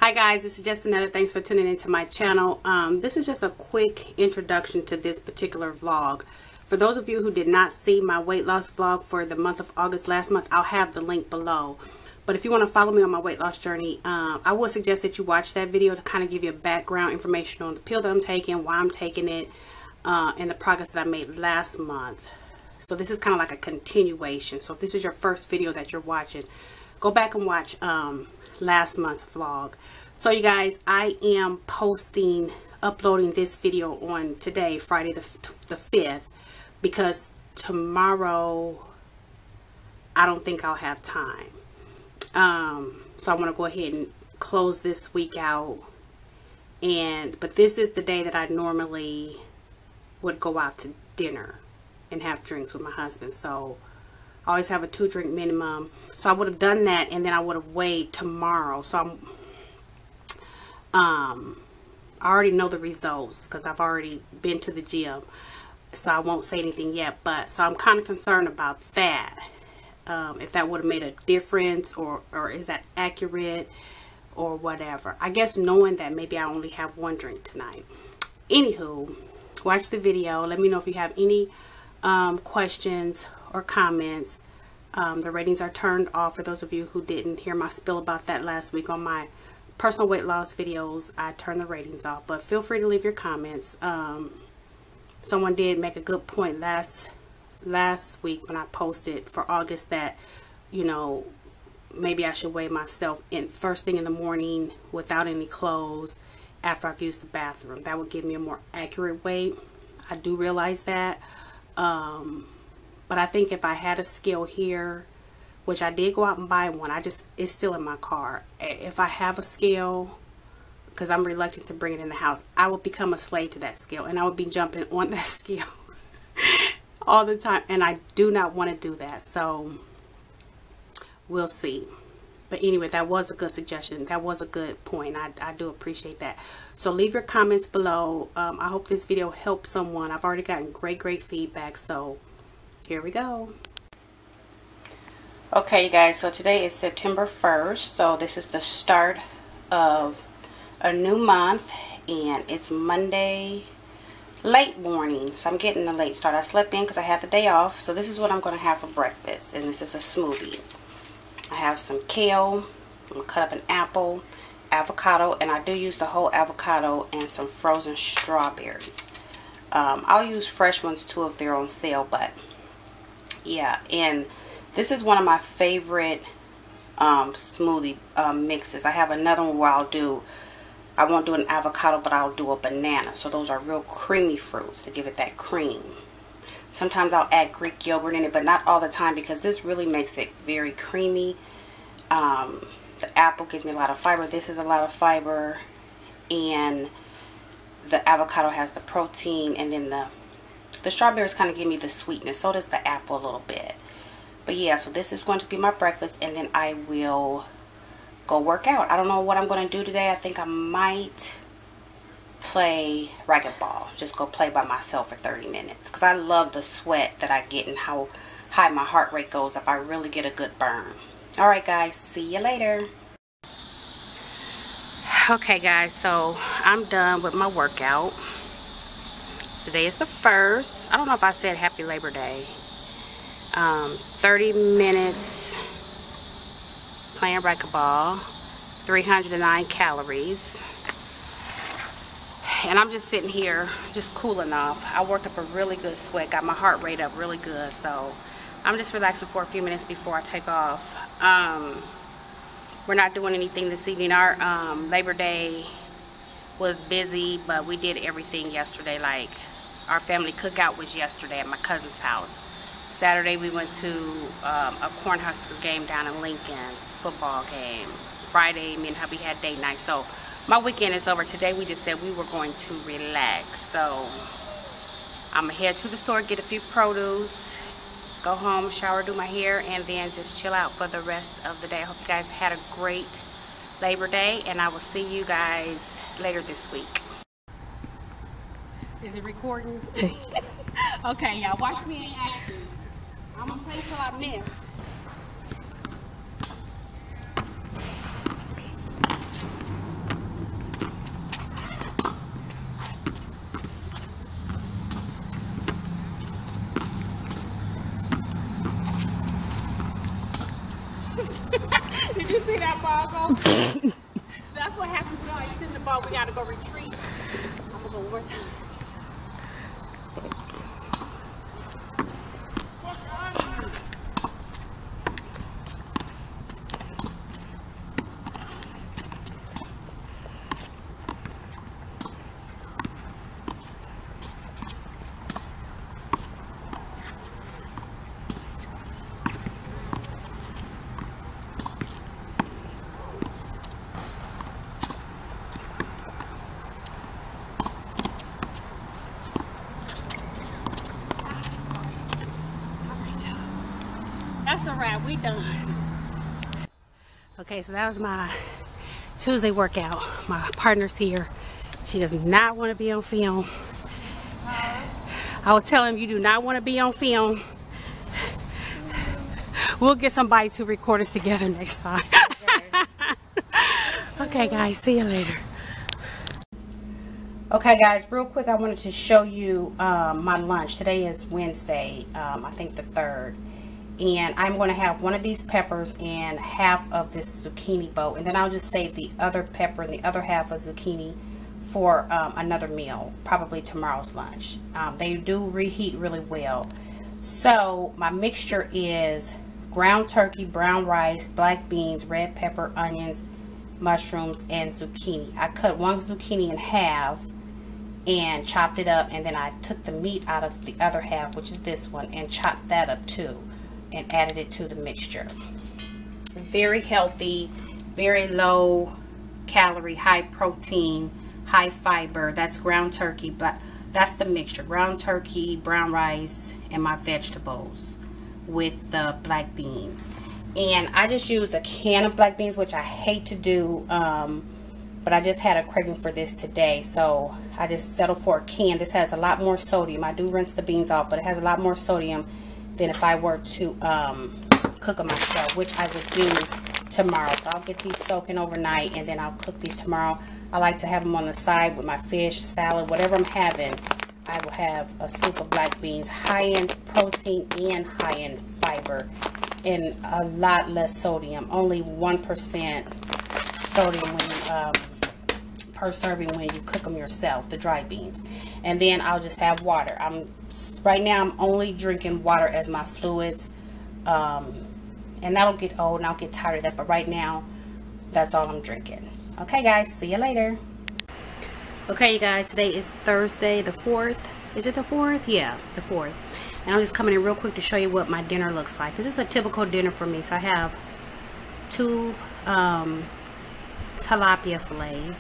Hi guys, this is just another thanks for tuning into my channel. This is just a quick introduction to this particular vlog. For those of you who did not see my weight loss vlog for the month of August last month, I'll have the link below. But if you want to follow me on my weight loss journey, I would suggest that you watch that video to kind of give you a background information on the pill that I'm taking, why I'm taking it, and the progress that I made last month. So this is kind of like a continuation. So if this is your first video that you're watching, go back and watch last month's vlog. So you guys, I am uploading this video on today, Friday the 5th, because tomorrow I don't think I'll have time. So I want to go ahead and close this week out, but this is the day that I normally would go out to dinner and have drinks with my husband. So I always have a 2-drink minimum. So I would have done that, and then I would have weighed tomorrow. So I already know the results because I've already been to the gym. So I won't say anything yet, but so I'm kind of concerned about that. If that would have made a difference, or is that accurate or whatever. I guess knowing that maybe I only have 1 drink tonight. Anywho, watch the video. Let me know if you have any questions or comments. The ratings are turned off for those of you who didn't hear my spiel about that last week on my personal weight loss videos. I turned the ratings off, but feel free to leave your comments. Someone did make a good point last week when I posted for August that, you know, maybe I should weigh myself in first thing in the morning without any clothes after I've used the bathroom. That would give me a more accurate weight. I do realize that. But I think if I had a scale here, which I did go out and buy one, it's still in my car. If I have a scale, because I'm reluctant to bring it in the house, I would become a slave to that scale, and I would be jumping on that scale all the time, and I do not want to do that. So we'll see. But anyway, that was a good suggestion. That was a good point. I do appreciate that. So leave your comments below. I hope this video helps someone. I've already gotten great feedback. So here we go. Okay, you guys. So today is September 1st. So this is the start of a new month. And it's Monday late morning. So I'm getting a late start. I slept in because I had the day off. So this is what I'm going to have for breakfast. And this is a smoothie. I have some kale, I'm going to cut up an apple, avocado, and I do use the whole avocado, and some frozen strawberries. I'll use fresh ones too if they're on sale, but yeah. And this is one of my favorite smoothie mixes. I have another one where I won't do an avocado, but I'll do a banana. So those are real creamy fruits to give it that cream. Sometimes I'll add Greek yogurt in it, but not all the time, because this really makes it very creamy. The apple gives me a lot of fiber. This is a lot of fiber. And the avocado has the protein. And then the strawberries kind of give me the sweetness. So does the apple a little bit. But yeah, so this is going to be my breakfast. And then I will go work out. I don't know what I'm going to do today. I think I might play racquetball. Just go play by myself for 30 minutes, because I love the sweat that I get and how high my heart rate goes if I really get a good burn. Alright guys, see you later. Okay guys, so I'm done with my workout. Today is the 1st. I don't know if I said happy Labor Day. 30 minutes playing racquetball, 309 calories. And I'm just sitting here, just cooling off. I worked up a really good sweat, got my heart rate up really good. So I'm just relaxing for a few minutes before I take off. We're not doing anything this evening. Our Labor Day was busy, but we did everything yesterday. Like, our family cookout was yesterday at my cousin's house. Saturday we went to a Cornhusker game down in Lincoln, football game. Friday, me and hubby had date night. So my weekend is over. Today we just said we were going to relax. So I'm going to head to the store, get a few produce, go home, shower, do my hair, and then just chill out for the rest of the day. I hope you guys had a great Labor Day, and I will see you guys later this week. Is it recording? Okay, y'all, watch me in action. I'm going to play till I miss. ball go. That's what happens when I sit in the ball. We gotta go retreat. I'm gonna go one more time. That's a wrap. We done. Okay, so that was my Tuesday workout. My partner's here. She does not want to be on film. I was telling him, you do not want to be on film. We'll get somebody to record us together next time. Okay, guys. See you later. Okay, guys. Real quick, I wanted to show you my lunch. Today is Wednesday. I think the 3rd. And I'm going to have one of these peppers and half of this zucchini boat, and then I'll just save the other pepper and the other half of zucchini for another meal, probably tomorrow's lunch. They do reheat really well. So my mixture is ground turkey, brown rice, black beans, red pepper, onions, mushrooms, and zucchini. I cut one zucchini in half and chopped it up, and then I took the meat out of the other half, which is this one, and chopped that up too, and added it to the mixture. Very healthy, very low calorie, high protein, high fiber. That's ground turkey, but that's the mixture: ground turkey, brown rice, and my vegetables with the black beans. And I just used a can of black beans, which I hate to do, but I just had a craving for this today, so I just settled for a can. This has a lot more sodium. I do rinse the beans off, but it has a lot more sodium than if I were to cook them myself, which I would do tomorrow. So I'll get these soaking overnight, and then I'll cook these tomorrow. I like to have them on the side with my fish, salad, whatever I'm having. I will have a scoop of black beans, high in protein and high in fiber, and a lot less sodium. Only 1% sodium when per serving when you cook them yourself, the dry beans. And then I'll just have water. Right now I'm only drinking water as my fluids, and that'll get old and I'll get tired of that, but right now that's all I'm drinking. Okay guys, see you later. Okay you guys, today is Thursday the 4th. Is it the 4th? Yeah, the 4th. And I'm just coming in real quick to show you what my dinner looks like. This is a typical dinner for me. So I have 2 tilapia fillets,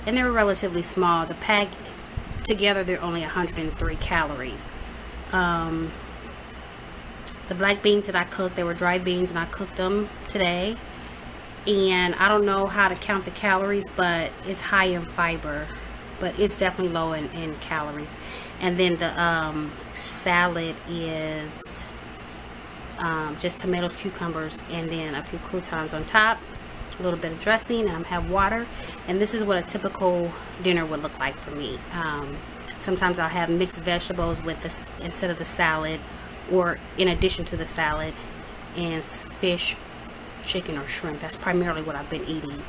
and they're relatively small. The pack together, they're only 103 calories. The black beans that I cooked, they were dry beans, and I cooked them today. And I don't know how to count the calories, but it's high in fiber, but it's definitely low in calories. And then the salad is just tomatoes, cucumbers, and then a few croutons on top, a little bit of dressing, and I have water. And this is what a typical dinner would look like for me. Sometimes I'll have mixed vegetables with this instead of the salad, or in addition to the salad, and fish, chicken, or shrimp. That's primarily what I've been eating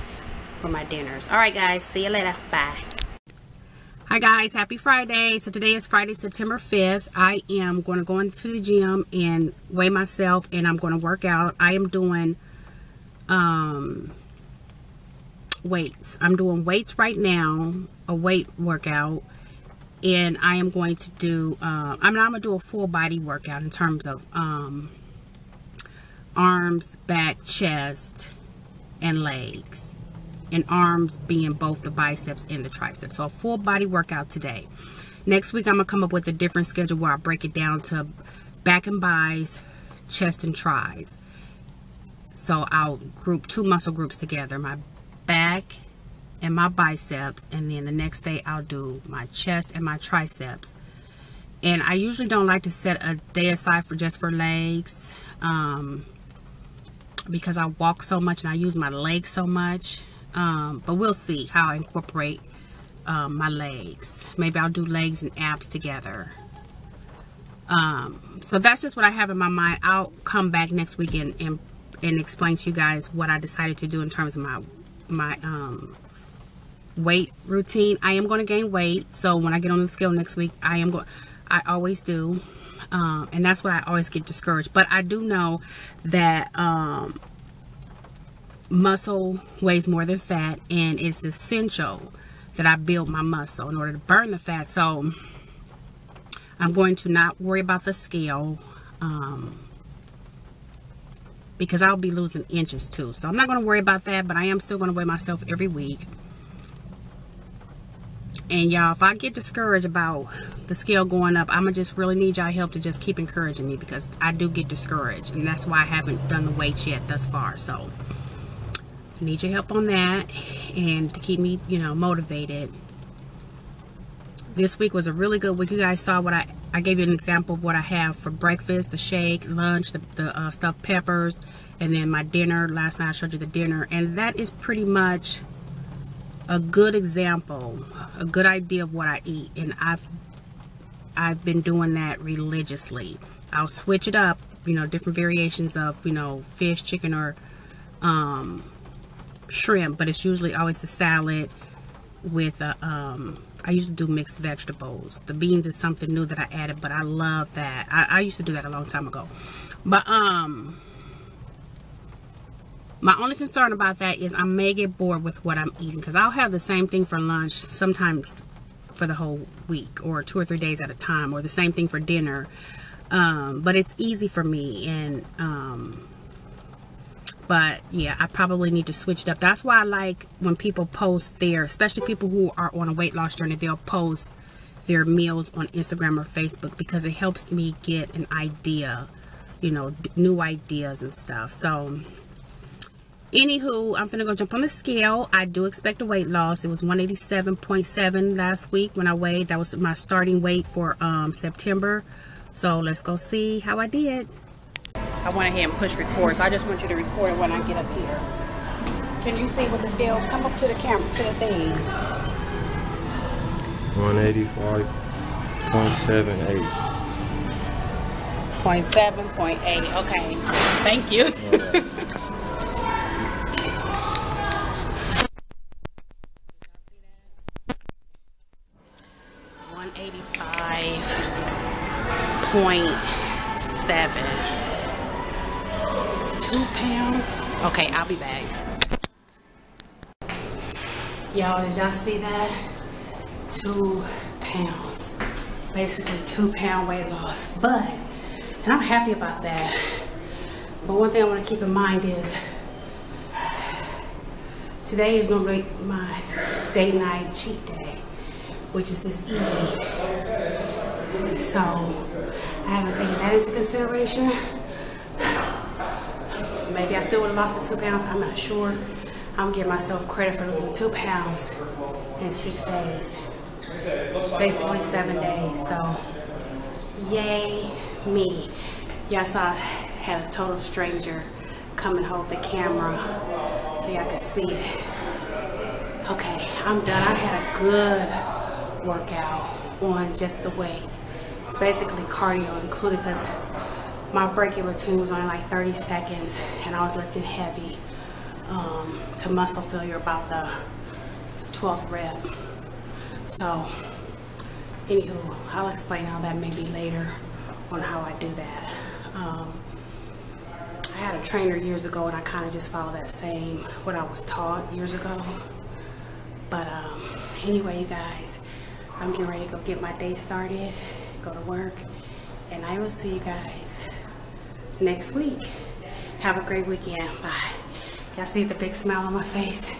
for my dinners. Alright guys, see you later. Bye. Hi guys, happy Friday. So today is Friday, September 5th. I am going to go into the gym and weigh myself, and I'm going to work out. I am doing weights. I'm doing weights right now, a weight workout. And I am going to do, I'm going to do a full body workout in terms of arms, back, chest, and legs. And arms being both the biceps and the triceps. So a full body workout today. Next week, I'm going to come up with a different schedule where I break it down to back and bis, chest and tris. So I'll group 2 muscle groups together, my back and my biceps, and then the next day I'll do my chest and my triceps. And I usually don't like to set a day aside for just for legs, because I walk so much and I use my legs so much. But we'll see how I incorporate my legs. Maybe I'll do legs and abs together. So that's just what I have in my mind. I'll come back next week and and explain to you guys what I decided to do in terms of my weight routine. I am going to gain weight, so when I get on the scale next week, I always do, and that's why I always get discouraged. But I do know that muscle weighs more than fat, and it's essential that I build my muscle in order to burn the fat. So I'm going to not worry about the scale, because I'll be losing inches too. So I'm not going to worry about that, but I am still going to weigh myself every week. And y'all, if I get discouraged about the scale going up, I'm going to just really need y'all help to just keep encouraging me, because I do get discouraged, and that's why I haven't done the weights yet thus far. So I need your help on that, and to keep me, you know, motivated. This week was a really good week. You guys saw what I gave you an example of what I have for breakfast, the shake, lunch, the stuffed peppers, and then my dinner. Last night I showed you the dinner, and that is pretty much a good example, a good idea of what I eat. And I've been doing that religiously. I'll switch it up, you know, different variations of, you know, fish, chicken, or shrimp, but it's usually always the salad with I used to do mixed vegetables. The beans is something new that I added, but I love that. I used to do that a long time ago. But my only concern about that is I may get bored with what I'm eating, because I'll have the same thing for lunch sometimes for the whole week, or 2 or 3 days at a time, or the same thing for dinner. But it's easy for me, and but yeah, I probably need to switch it up. That's why I like when people post their, especially people who are on a weight loss journey, they'll post their meals on Instagram or Facebook, because it helps me get an idea, you know, new ideas and stuff. So anywho, I'm gonna go jump on the scale. I do expect a weight loss. It was 187.7 last week when I weighed. That was my starting weight for September. So let's go see how I did. I went ahead and pushed record, so I just want you to record it when I get up here. Can you see with the scale? Come up to the camera, to the thing. 185.78. 0.7.8. Okay. Thank you. 185.7. 2 pounds. Okay, I'll be back. Y'all, did y'all see that? 2 pounds. Basically 2 pound weight loss. But, and I'm happy about that. But one thing I want to keep in mind is today is normally my date night cheat day, which is this evening. So I haven't taken that into consideration. Maybe I still would have lost the 2 pounds. I'm not sure. I'm giving myself credit for losing 2 pounds in 6 days. Basically 7 days. So, yay me. Y'all saw I had a total stranger come and hold the camera so y'all could see it. Okay, I'm done. I had a good workout on just the weights. It's basically cardio included, because my breaking routine was only like 30 seconds, and I was lifting heavy to muscle failure about the 12th rep. So, anywho, I'll explain all that maybe later on how I do that. I had a trainer years ago, and I kind of just followed that same, what I was taught years ago. But anyway, you guys, I'm getting ready to go get my day started, go to work, and I will see you guys next week. Have a great weekend. Bye. Y'all see the big smile on my face?